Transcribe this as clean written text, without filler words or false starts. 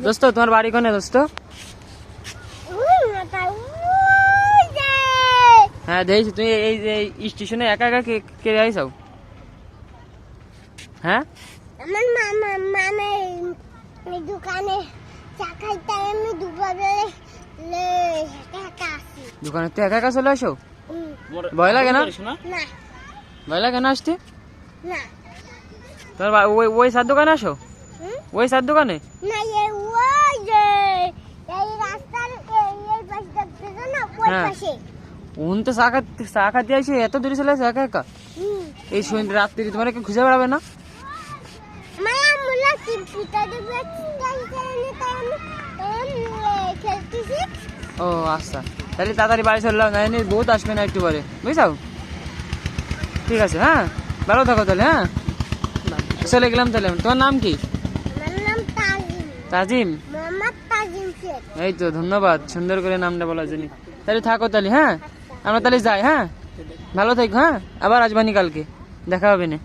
দোস্ত তোমার বাড়ি কোনে দোস্ত? হ্যাঁ দেখছি তুমি এই যে স্টেশনে একা একা কে আইসাও? হ্যাঁ আমার মামা দোকানে চা খাইতে আমি দুপুরে দোকানে তো একা একা চলে আসো? ভয় লাগে না? না ভয় লাগে না আসতে? না তোমার ওই সার দোকানে আসো? ওই সার দোকানে না ওই যে এই রাস্তার এই পাশে দেখতেছো না ওই পাশে উন তো চা খাতে আসে এত দূরে চলে আসে একা একা? এই রাত্রি তোমার খুঁজে বেড়াবে না? ও আচ্ছা তাহলে তাড়াতাড়ি বাড়ি চললাম, নাইনি বহুত আসবে না একটু পরে, বুঝছাও? ঠিক আছে, হ্যাঁ ভালো থাকো তাহলে। হ্যাঁ চলে গেলাম তাহলে। তোমার নাম কি? তাজিম। এই তো ধন্যবাদ সুন্দর করে নামটা বলার জন্য। তাহলে থাকো তাহলে, হ্যাঁ আমরা তাহলে যাই। হ্যাঁ ভালো থাকো, হ্যাঁ আবার আসবানি কালকে, দেখা হবে না।